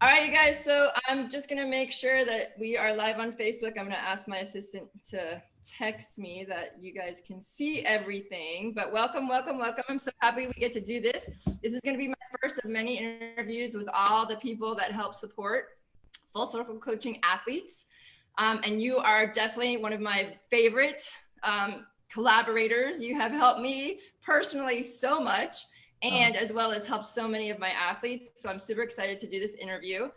All right, you guys. So I'm just going to make sure that we are live on Facebook. I'm going to ask my assistant to text me that you guys can see everything. But welcome, welcome, welcome. I'm so happy we get to do this. This is going to be my first of many interviews with all the people that help support Full Circle Coaching athletes. And you are definitely one of my favorite collaborators. You have helped me personally so much, and as well as helped so many of my athletes. So I'm super excited to do this interview.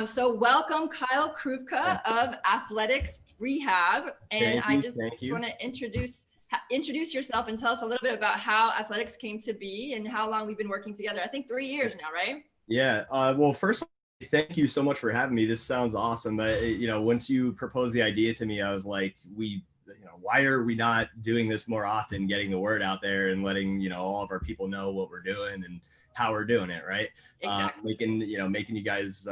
So welcome, Kyla Krupka of Athletix Rehab. And I just want to introduce yourself and tell us a little bit about how Athletix came to be and how long we've been working together. I think 3 years now, right? Yeah. Well, first, thank you so much for having me. This sounds awesome. Once you proposed the idea to me, I was like, why are we not doing this more often, getting the word out there and letting, all of our people know what we're doing and how we're doing it, right? Exactly. Making you guys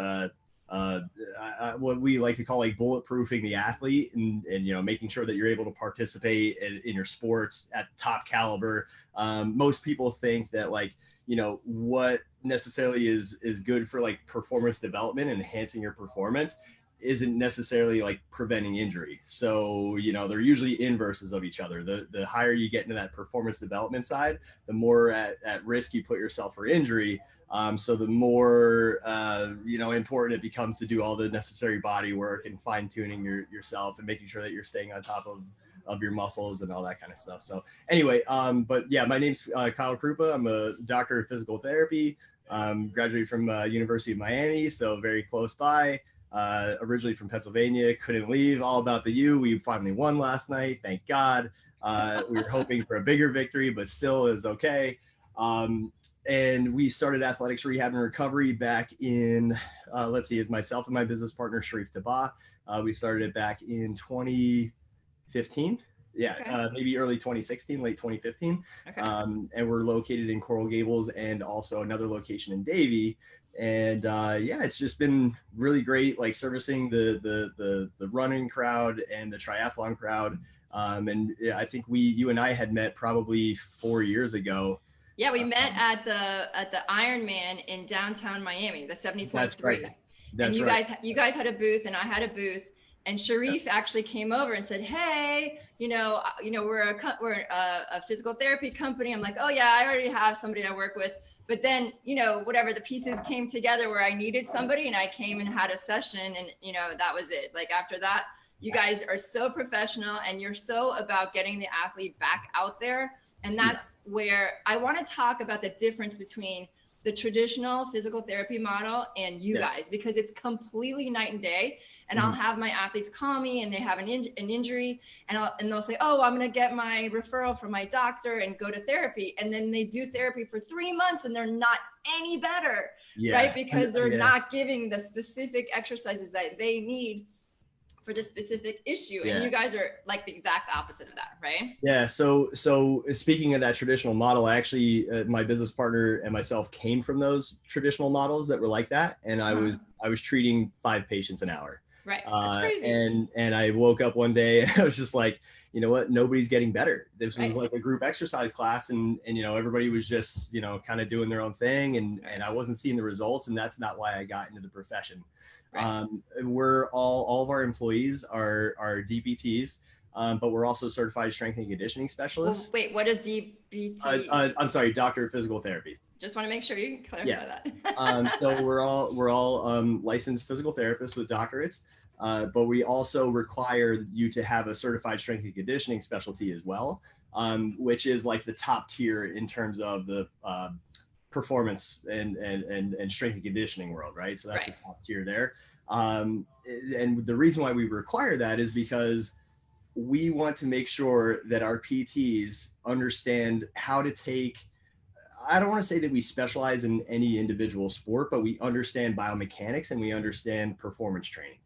what we like to call like bulletproofing the athlete and making sure that you're able to participate in your sports at top caliber. Most people think that what necessarily is good for like performance development and enhancing your performance isn't necessarily like preventing injury. So, they're usually inverses of each other. The higher you get into that performance development side, the more at risk you put yourself for injury. So the more, important it becomes to do all the necessary body work and fine tuning yourself and making sure that you're staying on top of your muscles and all that kind of stuff. So anyway, but yeah, my name's Kyla Krupka. I'm a doctor of physical therapy. Graduated from University of Miami, so very close by. Originally from Pennsylvania, couldn't leave. All about the U. We finally won last night, thank God. We were hoping for a bigger victory, but still is okay. And we started Athletix Rehab and Recovery back in, as myself and my business partner, Sharif Tabah. We started it back in 2015. Yeah, okay. Maybe early 2016, late 2015. Okay. And we're located in Coral Gables and also another location in Davie. And it's just been really great, like servicing the running crowd and the triathlon crowd. And I think you and I had met probably 4 years ago. Yeah, we met at the Ironman in downtown Miami, the 70.3. That's right. And you guys had a booth and I had a booth. And Sharif actually came over and said, "Hey, we're a physical therapy company." I'm like, "Oh yeah, I already have somebody I work with." But then, whatever, the pieces came together where I needed somebody, and I came and had a session, and that was it. Like after that, you guys are so professional, and you're so about getting the athlete back out there. And that's where I want to talk about the difference between the traditional physical therapy model and you guys, because it's completely night and day. And I'll have my athletes call me and they have an injury and they'll say, "Oh, I'm going to get my referral from my doctor and go to therapy." And then they do therapy for 3 months and they're not any better, right? Because they're not giving the specific exercises that they need for the specific issue. And you guys are like the exact opposite of that, right? Yeah. So speaking of that traditional model, actually, my business partner and myself came from those traditional models that were like that. And I was treating 5 patients an hour. Right. That's crazy. And I woke up one day and I was just like, you know what? Nobody's getting better. This was like a group exercise class and everybody was just, kind of doing their own thing. And I wasn't seeing the results. And that's not why I got into the profession. Right. We're all of our employees are DPTs, but we're also certified strength and conditioning specialists. Well, wait, what is DPT? I'm sorry, doctor of physical therapy. Just want to make sure you clarify that. So we're all licensed physical therapists with doctorates, but we also require you to have a certified strength and conditioning specialty as well, which is like the top tier in terms of the performance and strength and conditioning world, right? So that's a top tier there. And the reason why we require that is because we want to make sure that our PTs understand how to take, I don't want to say that we specialize in any individual sport, but we understand biomechanics and we understand performance training.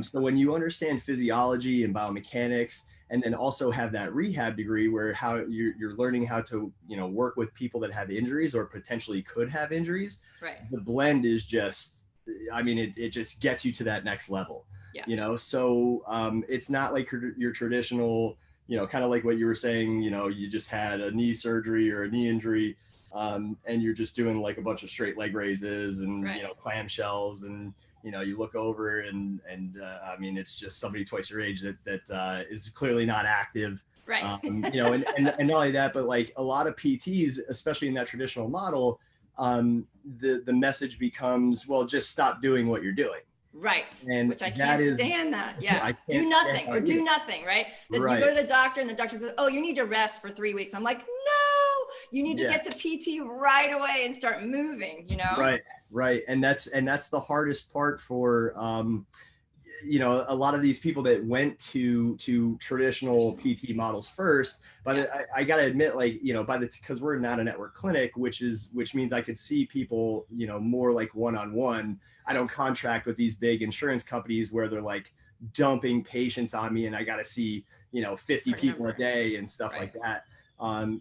So when you understand physiology and biomechanics, and then also have that rehab degree where how you're learning how to, work with people that have injuries or potentially could have injuries. Right. The blend is just, it just gets you to that next level. Yeah. So it's not like your traditional, kind of like what you were saying, you just had a knee surgery or a knee injury. and you're just doing like a bunch of straight leg raises and, Right. you know, clamshells, and, you know, you look over and I mean, it's just somebody twice your age that is clearly not active. Right. You know, and not only that, but like a lot of PTs, especially in that traditional model, the message becomes, well, just stop doing what you're doing. Right. And Which I that can't is, stand that. Yeah. I Do can't stand nothing that or do either. nothing. Right. That you Right. go to the doctor and the doctor says, oh, you need to rest for 3 weeks. I'm like, no, you need to Yeah. get to PT right away and start moving, you know? Right. Right. And that's the hardest part for, you know, a lot of these people that went to traditional PT models first, but I got to admit, like, you know, because we're not a network clinic, which means I could see people, you know, more like one-on-one. I don't contract with these big insurance companies where they're like dumping patients on me and I got to see, you know, 50 people a day and stuff like that.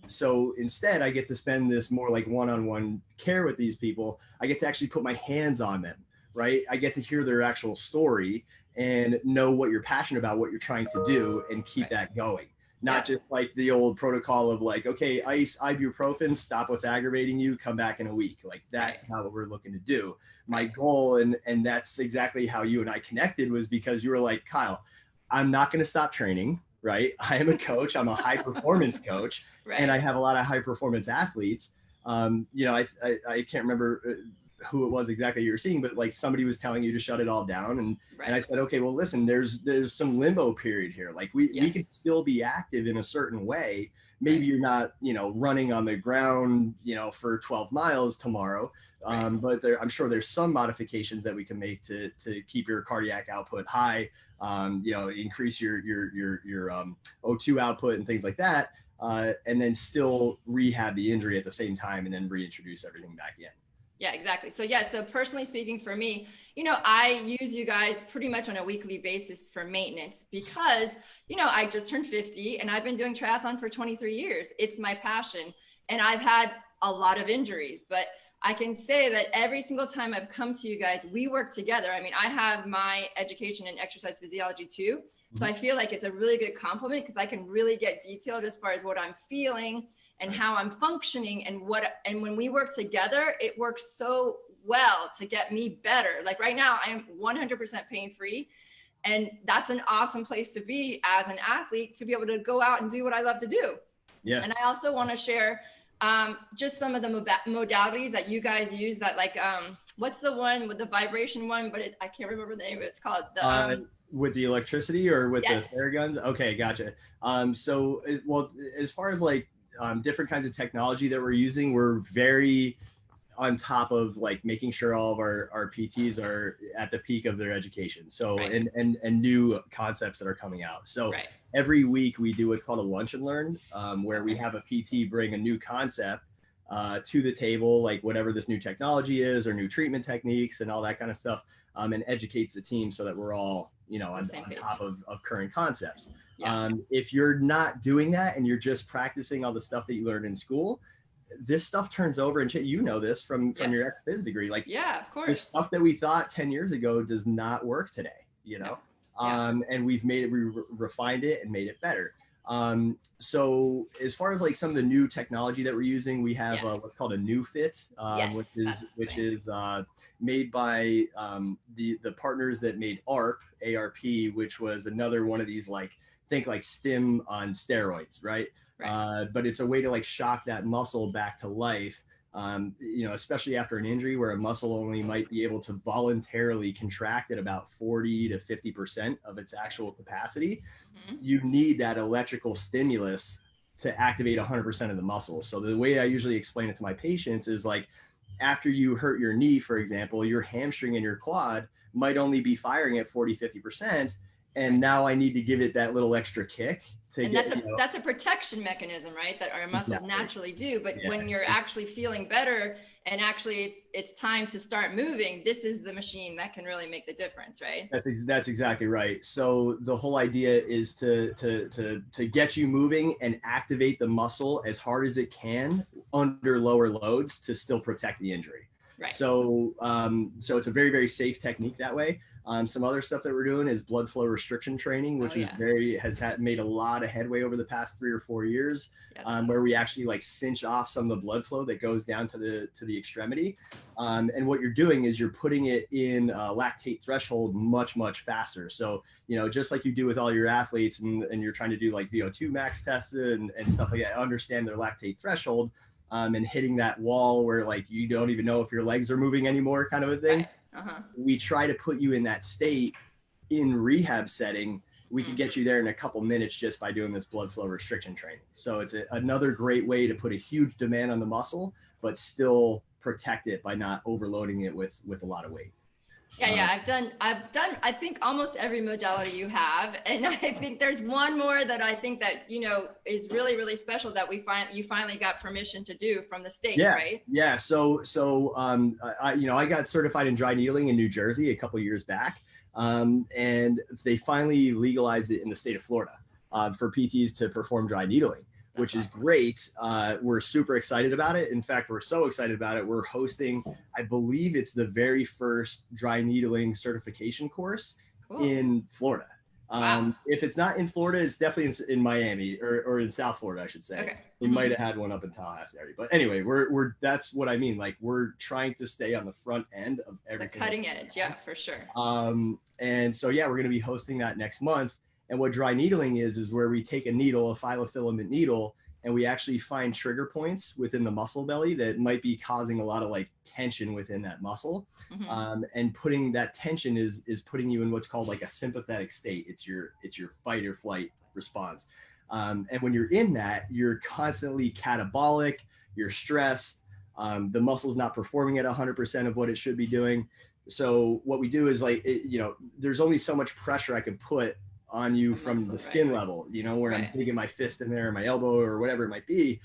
So instead I get to spend this more like one-on-one care with these people. I get to actually put my hands on them, right? I get to hear their actual story and know what you're passionate about, what you're trying to do, and keep that going. Not just like the old protocol of like, okay, ice, ibuprofen, stop what's aggravating you, come back in a week. Like that's not what we're looking to do. My goal, and that's exactly how you and I connected, was because you were like, Kyle, I'm not going to stop training, right? I am a coach. I'm a high performance coach, and I have a lot of high performance athletes. You know, I can't remember who it was exactly you were seeing, but like somebody was telling you to shut it all down. And I said, okay, well, listen, there's some limbo period here. Like we can still be active in a certain way. Maybe you're not, you know, running on the ground, you know, for 12 miles tomorrow. But I'm sure there's some modifications that we can make to keep your cardiac output high, you know, increase your O2 output and things like that. And then still rehab the injury at the same time and then reintroduce everything back in. Yeah, exactly. So yeah, so personally speaking for me, you know, I use you guys pretty much on a weekly basis for maintenance because, you know, I just turned 50 and I've been doing triathlon for 23 years. It's my passion. And I've had a lot of injuries, but I can say that every single time I've come to you guys, we work together. I mean, I have my education in exercise physiology too. So I feel like it's a really good compliment because I can really get detailed as far as what I'm feeling and how I'm functioning and when we work together, it works so well to get me better. Like right now, I am 100% pain-free. And that's an awesome place to be as an athlete, to be able to go out and do what I love to do. Yeah. And I also want to share just some of the modalities that you guys use that like, what's the one with the vibration one, but I can't remember the name of it. It's called the, with the electricity or with the flare guns. Okay. Gotcha. So well, as far as like, different kinds of technology that we're using, we're very on top of like making sure all of our PTs are at the peak of their education. So and new concepts that are coming out. So every week we do what's called a lunch and learn, where we have a PT bring a new concept to the table, like whatever this new technology is or new treatment techniques and all that kind of stuff, and educates the team so that we're all, you know, on top of current concepts. If you're not doing that and you're just practicing all the stuff that you learned in school, this stuff turns over, and you know this from your ex-phys degree. Like, of course, the stuff that we thought 10 years ago does not work today, you know? And we've made it, we refined it and made it better. So as far as like some of the new technology that we're using, we have what's called a new fit, which is made by the partners that made ARP, which was another one of these like, think like stim on steroids, right? But it's a way to like shock that muscle back to life, you know, especially after an injury where a muscle only might be able to voluntarily contract at about 40 to 50% of its actual capacity. You need that electrical stimulus to activate 100% of the muscle. So the way I usually explain it to my patients is like, after you hurt your knee, for example, your hamstring and your quad might only be firing at 40, 50%. And now I need to give it that little extra kick to and get, that's a protection mechanism, right? That our muscles naturally do. But when you're actually feeling better and actually it's time to start moving, this is the machine that can really make the difference, right? That's exactly right. So the whole idea is to get you moving and activate the muscle as hard as it can under lower loads to still protect the injury. Right. So so it's a very, very safe technique that way. Some other stuff that we're doing is blood flow restriction training, which made a lot of headway over the past 3 or 4 years, where we actually like cinch off some of the blood flow that goes down to the extremity. And what you're doing is you're putting it in lactate threshold much, much faster. So, just like you do with all your athletes and you're trying to do like VO2 max tests and stuff like that, understand their lactate threshold, and hitting that wall where like you don't even know if your legs are moving anymore, kind of a thing. Right. We try to put you in that state in rehab setting. We could get you there in a couple minutes just by doing this blood flow restriction training. So it's another great way to put a huge demand on the muscle, but still protect it by not overloading it with a lot of weight. Yeah, I've done I think almost every modality you have, and I think there's one more that I think that is really, really special that you finally got permission to do from the state, right? Yeah. So I got certified in dry needling in New Jersey a couple years back, and they finally legalized it in the state of Florida for PTs to perform dry needling, which is great. We're super excited about it. In fact, we're so excited about it. We're hosting, I believe it's the very first dry needling certification course in Florida. If it's not in Florida, it's definitely in Miami or in South Florida, I should say. Okay. We might have had one up in Tallahassee area. But anyway, that's what I mean. Like we're trying to stay on the front end of everything. The cutting edge, yeah, for sure. And so, we're going to be hosting that next month. And what dry needling is where we take a needle, a phyllofilament needle, and we actually find trigger points within the muscle belly that might be causing a lot of like tension within that muscle. And putting that tension is putting you in what's called like a sympathetic state. It's your fight or flight response. And when you're in that, you're constantly catabolic, you're stressed, the muscle's not performing at 100% of what it should be doing. So what we do is like, there's only so much pressure I can put on you from the skin level, where I'm digging my fist in there, my elbow or whatever it might be.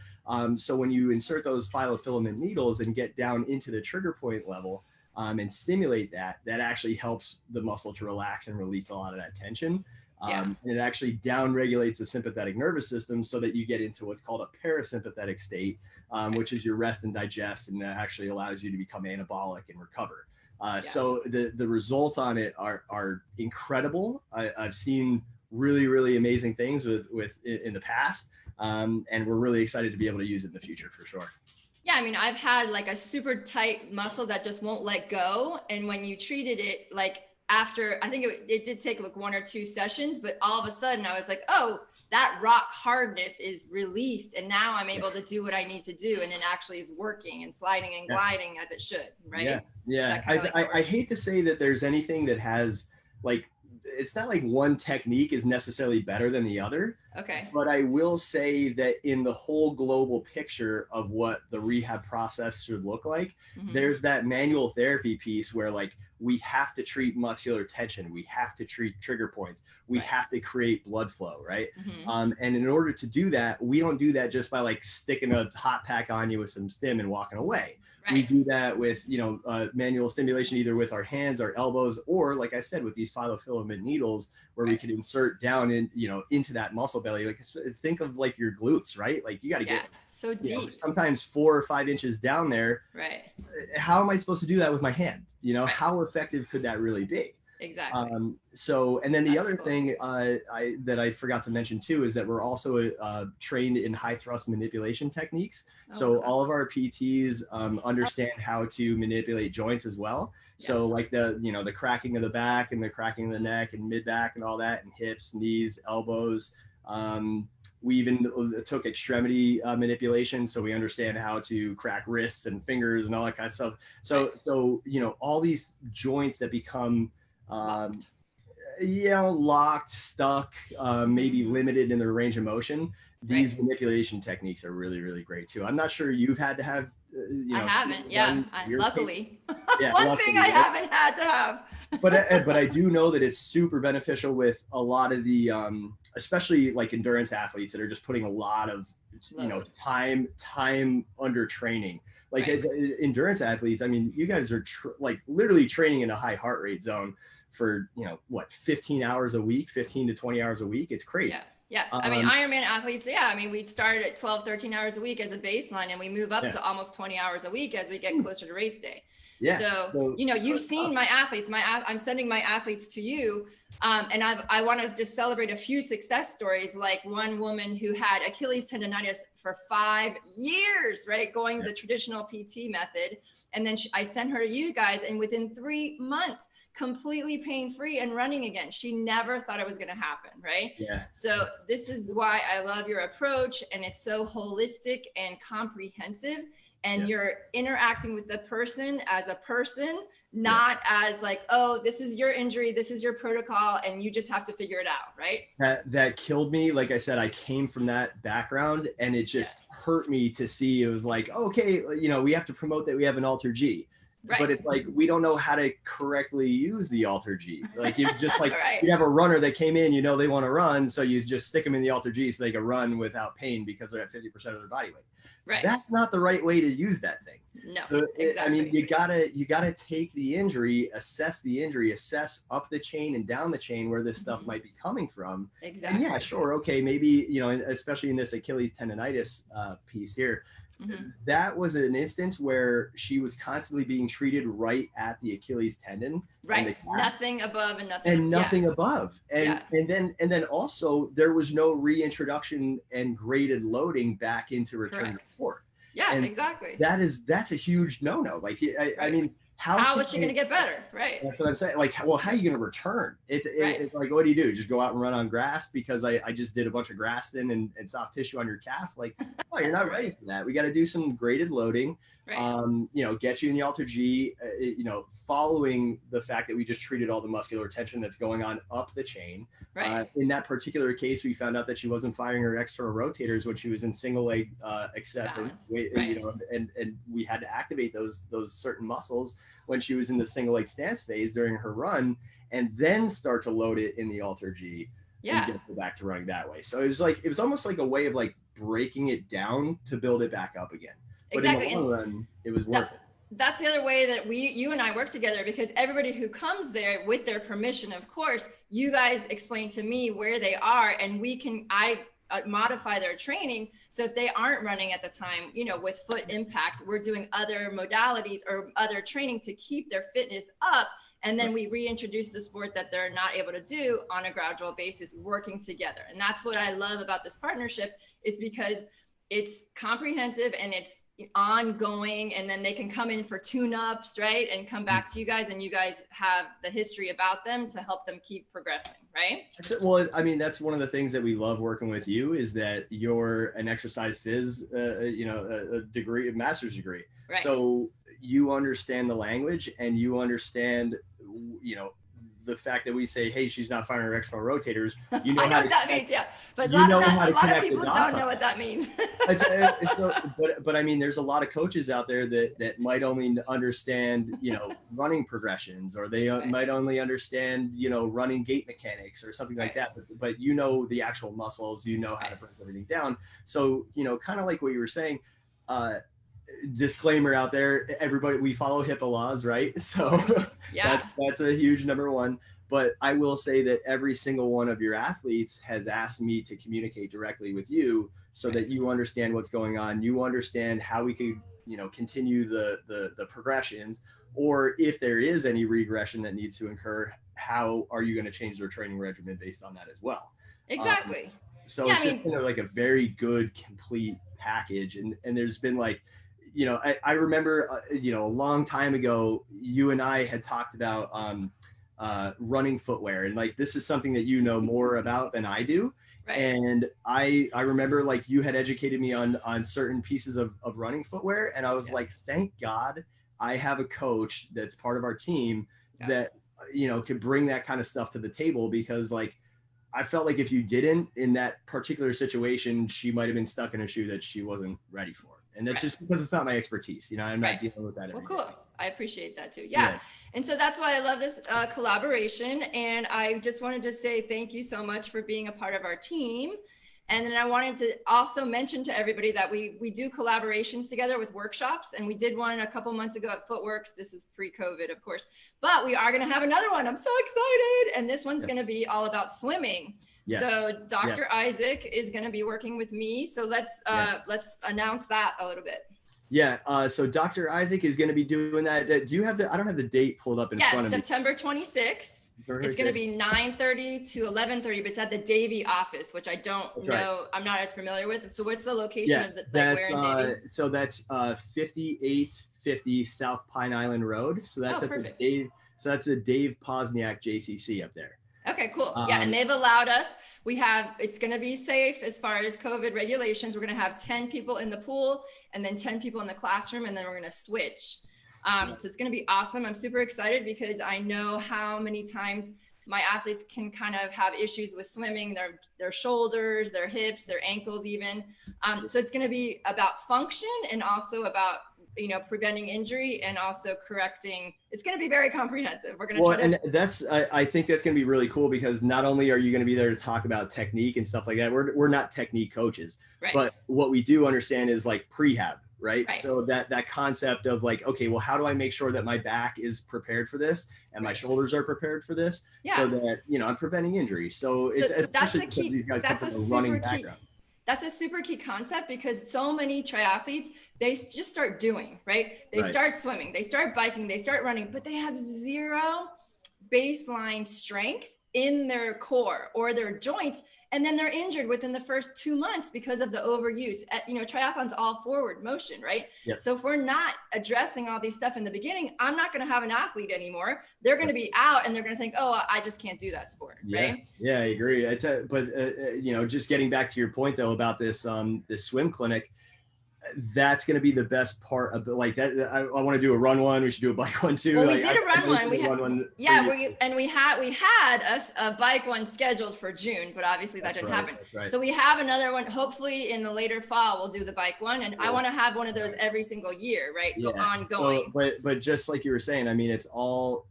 So when you insert those phyllofilament needles and get down into the trigger point level and stimulate that actually helps the muscle to relax and release a lot of that tension. And it actually down regulates the sympathetic nervous system so that you get into what's called a parasympathetic state, which is your rest and digest, and that actually allows you to become anabolic and recover. So the results on it are incredible. I've seen really, really amazing things with in the past, and we're really excited to be able to use it in the future for sure. Yeah, I mean, I've had like a super tight muscle that just won't let go, and when you treated it, like after, I think it did take like 1 or 2 sessions, but all of a sudden I was like, oh, that rock hardness is released, and now I'm able to do what I need to do, and it actually is working and sliding and gliding as it should, right? I hate to say that there's anything that has like, it's not like one technique is necessarily better than the other. Okay. But I will say that in the whole global picture of what the rehab process should look like, there's that manual therapy piece where like we have to treat muscular tension, we have to treat trigger points, we have to create blood flow, right? And in order to do that, we don't do that just by like sticking a hot pack on you with some stim and walking away. We do that with, manual stimulation, either with our hands, our elbows, or like I said, with these phyllofilament needles, where we could insert down in, into that muscle belly. Like think of like your glutes, right? Like you got to get so deep, sometimes 4 or 5 inches down there. Right. How am I supposed to do that with my hand? How effective could that really be? Exactly. So, and then the other thing that I forgot to mention too is that we're also trained in high thrust manipulation techniques. So all of our PTs understand how to manipulate joints as well. So like the cracking of the back and the cracking of the neck and mid back and all that, and hips, knees, elbows. We even took extremity manipulation, so we understand how to crack wrists and fingers and all that kind of stuff. So all these joints that become locked, stuck, maybe limited in their range of motion. These manipulation techniques are really, really great too. I'm not sure you've had to have. I haven't. Luckily. One thing I haven't had to have. but I do know that it's super beneficial with a lot of the, especially like endurance athletes that are just putting a lot of, time under training. Like endurance athletes, I mean, you guys are like literally training in a high heart rate zone for 15 hours a week, 15 to 20 hours a week. It's crazy. Yeah. I mean, Ironman athletes, yeah. I mean, we started at 12, 13 hours a week as a baseline, and we move up to almost 20 hours a week as we get closer to race day. Yeah. So, you know, you've seen my athletes, I'm sending my athletes to you. And I want to just celebrate a few success stories, like one woman who had Achilles tendonitis for 5 years, right? Going the traditional PT method. And then I sent her to you guys, and within 3 months, completely pain-free and running again. She never thought it was going to happen, right? Yeah. So this is why I love your approach, and it's so holistic and comprehensive. And you're interacting with the person as a person, not as like, oh, this is your injury, this is your protocol, and you just have to figure it out, right? That killed me. Like I said, I came from that background, and it just hurt me to see. It was like, okay, you know, we have to promote that we have an Alter G. Right. But it's like, we don't know how to correctly use the Alter G. Like, you just like, you have a runner that came in, you know, they want to run. So you just stick them in the Alter G so they can run without pain because they're at 50% of their body weight. Right. That's not the right way to use that thing. No, exactly. I mean, you gotta take the injury, assess up the chain and down the chain where this stuff might be coming from. Exactly. And yeah, sure. Okay. Maybe, you know, especially in this Achilles tendonitis piece here, that was an instance where she was constantly being treated right at the Achilles tendon. Right. Nothing above and nothing above. And then also there was no reintroduction and graded loading back into return to sport. Yeah, and exactly. That's a huge no-no. Like, I mean, how is she going to get better? Right. That's what I'm saying. Like, well, how are you going to return? It's like, what do? Just go out and run on grass because I just did a bunch of grafting and soft tissue on your calf. Like, oh, you're not ready for that. We got to do some graded loading. You know, get you in the Alter G, you know, following the fact that we just treated all the muscular tension that's going on up the chain. In that particular case, we found out that she wasn't firing her external rotators when she was in single leg acceptance. You know, and we had to activate those certain muscles when she was in the single leg stance phase during her run, and then start to load it in the Alter G and get back to running that way. So it was almost like a way of like breaking it down to build it back up again. But in the long run, it was worth it. That's the other way that you and I work together, because everybody who comes there, with their permission, of course, you guys explain to me where they are, and I modify their training. So if they aren't running at the time, you know, with foot impact, we're doing other modalities or other training to keep their fitness up. And then we reintroduce the sport that they're not able to do on a gradual basis, working together. And that's what I love about this partnership, is because it's comprehensive and it's ongoing, and then they can come in for tune-ups, right, and come back to you guys, and you guys have the history about them to help them keep progressing, right? Well, I mean, that's one of the things that we love working with you, is that you're an exercise phys, you know, a degree, a master's degree. So you understand the language, and you understand, you know, the fact that we say, hey, she's not firing her external rotators. You know, I know what that means, but a lot of people don't know what that means. But I mean, there's a lot of coaches out there that might only understand, you know, running progressions, or they might only understand, you know, running gait mechanics or something like that. But you know the actual muscles, you know how to break everything down. So, you know, kind of like what you were saying, disclaimer out there, everybody, we follow HIPAA laws, right? So that's a huge number one. But I will say that every single one of your athletes has asked me to communicate directly with you, so that you understand what's going on, you understand how we could, you know, continue the progressions, or if there is any regression that needs to occur, how are you going to change their training regimen based on that as well? Exactly. So it's just been like a very good, complete package. And there's been like, you know, I remember, you know, a long time ago, you and I had talked about running footwear. And like, this is something that you know more about than I do. And I remember like you had educated me on certain pieces of running footwear. And I was like, thank God I have a coach that's part of our team that, you know, could bring that kind of stuff to the table, because like, I felt like if you didn't, in that particular situation, she might've been stuck in a shoe that she wasn't ready for. And that's just because it's not my expertise. You know, I'm not dealing with that every day. Cool. I appreciate that too. Yeah. And so that's why I love this collaboration. And I just wanted to say thank you so much for being a part of our team. And then I wanted to also mention to everybody that we do collaborations together with workshops. And we did one a couple months ago at Footworks. This is pre-COVID, of course, but we are going to have another one. I'm so excited. And this one's going to be all about swimming. Yes. So Dr. Isaac is going to be working with me. So let's announce that a little bit. Yeah. So Dr. Isaac is going to be doing that. Do you have I don't have the date pulled up in front of me. September 26th. It's going to be 9:30 to 11:30, but it's at the Davie office, which I don't know. Right. I'm not as familiar with. So what's the location of the, like, where in Davie? So that's 5850 South Pine Island Road. So that's perfect. That's a Dave Posniak JCC up there. Okay, cool. Yeah, and they've allowed us. It's going to be safe as far as COVID regulations. We're going to have 10 people in the pool and then 10 people in the classroom, and then we're going to switch. So it's going to be awesome. I'm super excited because I know how many times my athletes can kind of have issues with swimming, their shoulders, their hips, their ankles even. So it's going to be about function and also about, you know, preventing injury and also correcting. It's going to be very comprehensive. We're going to and I think that's going to be really cool because not only are you going to be there to talk about technique and stuff like that, we're not technique coaches, but what we do understand is like prehab. Right. So that concept of like, okay, well, how do I make sure that my back is prepared for this and my shoulders are prepared for this so that, you know, I'm preventing injury. So that's a key. That's a super key concept because so many triathletes, they just start doing, right? They start swimming, they start biking, they start running, but they have zero baseline strength in their core or their joints. And then they're injured within the first 2 months because of the overuse. You know, triathlon's all forward motion, right? Yep. So if we're not addressing all these stuff in the beginning, I'm not going to have an athlete anymore. They're going to be out and they're going to think, oh, I just can't do that sport, right? Yeah, I agree. You know, just getting back to your point though about this this swim clinic, that's going to be the best part of like that. I want to do a run one. We should do a bike one too. Well, we did a run one. We had a bike one scheduled for June, but obviously that didn't happen. So we have another one. Hopefully in the later fall, we'll do the bike one. And I want to have one of those every single year, right? Yeah. Ongoing. But just like you were saying, I mean, it's all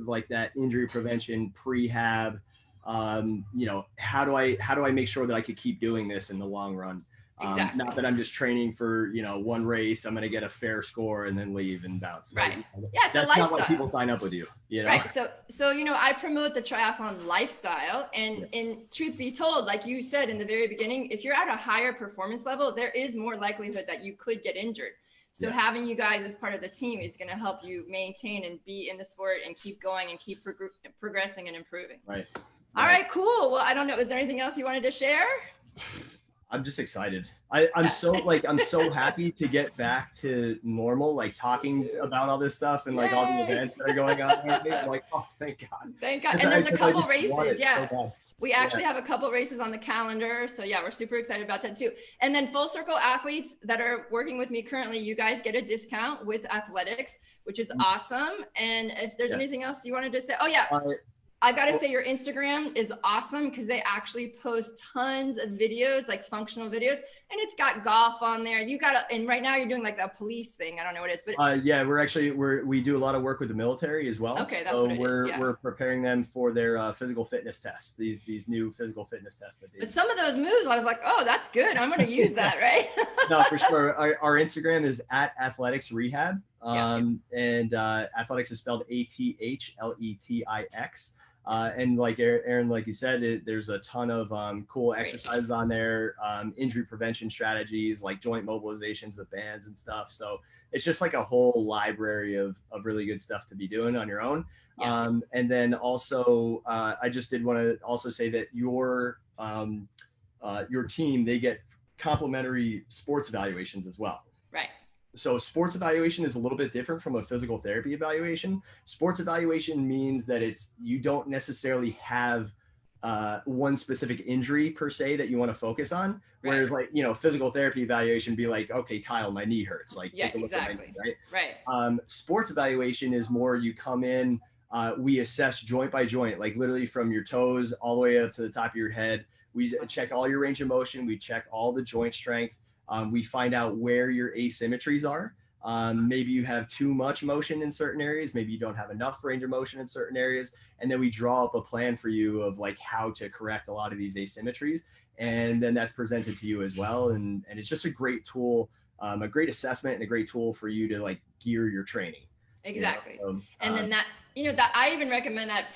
like that injury prevention, prehab. You know, how do I make sure that I could keep doing this in the long run? Exactly. Not that I'm just training for, you know, one race, I'm going to get a fair score and then leave and bounce. Right. Like, yeah, it's that's a lifestyle. Not why people sign up with you, you know? Right. So, you know, I promote the triathlon lifestyle, and truth be told, like you said in the very beginning, if you're at a higher performance level, there is more likelihood that you could get injured. So having you guys as part of the team is going to help you maintain and be in the sport and keep going and keep progressing and improving. Right. All right, cool. Well, I don't know. Is there anything else you wanted to share? I'm just excited. I'm so happy to get back to normal, like talking about all this stuff and like all the events that are going on. I'm like, oh, thank God. Thank God. And there's a couple races. We actually have a couple races on the calendar. So yeah, we're super excited about that too. And then Full Circle athletes that are working with me currently, you guys get a discount with Athletix, which is awesome. And if there's anything else you wanted to say, I've got to say your Instagram is awesome because they actually post tons of videos, like functional videos, and it's got golf on there. And right now you're doing like a police thing. I don't know what it is, but we do a lot of work with the military as well. Okay, that's what it is. Yeah. We're preparing them for their physical fitness tests. These new physical fitness tests that they do. But some of those moves, I was like, oh, that's good. I'm going to use that, right? No, for sure. Our Instagram is at Athletix Rehab, and Athletix is spelled ATHLETIX. And like Erinne, like you said, there's a ton of cool exercises on there, injury prevention strategies, like joint mobilizations with bands and stuff. So it's just like a whole library of really good stuff to be doing on your own. And then also, I just did want to also say that your team, they get complimentary sports evaluations as well. Right. So sports evaluation is a little bit different from a physical therapy evaluation. Sports evaluation means that you don't necessarily have one specific injury per se that you want to focus on. Whereas like, you know, physical therapy evaluation be like, okay, Kyle, my knee hurts. Like, take a look at my knee, right? Sports evaluation is more, you come in, we assess joint by joint, like literally from your toes all the way up to the top of your head. We check all your range of motion. We check all the joint strength. We find out where your asymmetries are. Maybe you have too much motion in certain areas. Maybe you don't have enough range of motion in certain areas. And then we draw up a plan for you of like how to correct a lot of these asymmetries. And then that's presented to you as well. And it's just a great tool, a great assessment and a great tool for you to like gear your training. Exactly. You know? And then that I even recommend that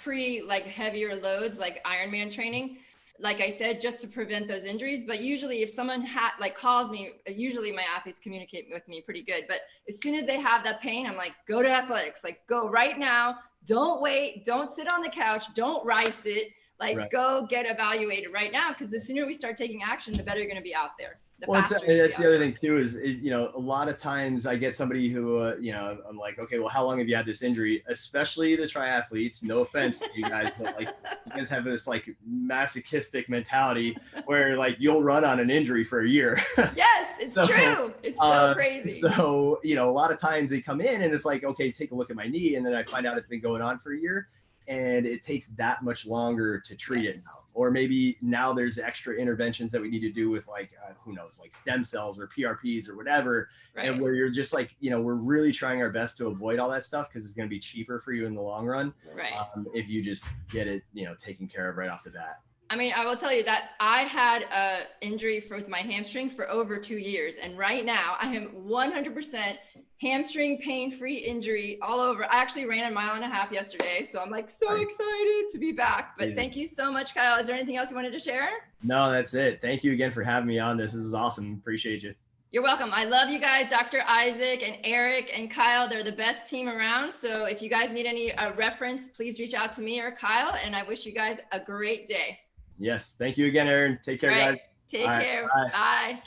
like heavier loads, like Ironman training. like I said, just to prevent those injuries. But usually if someone calls me, usually my athletes communicate with me pretty good. But as soon as they have that pain, I'm like, go to Athletix, like go right now. Don't wait. Don't sit on the couch. Don't rice it. Like go get evaluated right now. Because the sooner we start taking action, the better you're going to be out there. Well, that's the other thing too, is, you know, a lot of times I get somebody who, you know, I'm like, okay, well, how long have you had this injury? Especially the triathletes, no offense to you guys, but like you guys have this like masochistic mentality where like you'll run on an injury for a year. Yes, it's true. It's so crazy. So, you know, a lot of times they come in and it's like, okay, take a look at my knee. And then I find out it's been going on for a year. And it takes that much longer to treat it now. Or maybe now there's extra interventions that we need to do with like, who knows, like stem cells or PRPs or whatever. Right. And where you're just like, you know, we're really trying our best to avoid all that stuff because it's going to be cheaper for you in the long run. Right. If you just get it, you know, taken care of right off the bat. I mean, I will tell you that I had an injury with my hamstring for over 2 years. And right now I am 100% hamstring pain-free injury all over. I actually ran 1.5 miles yesterday. So I'm like so excited to be back. But thank you so much, Kyle. Is there anything else you wanted to share? No, that's it. Thank you again for having me on this. This is awesome. Appreciate you. You're welcome. I love you guys, Dr. Isaac and Eric and Kyle. They're the best team around. So if you guys need any reference, please reach out to me or Kyle. And I wish you guys a great day. Yes. Thank you again, Erinne. Take care, guys. Take care. Bye.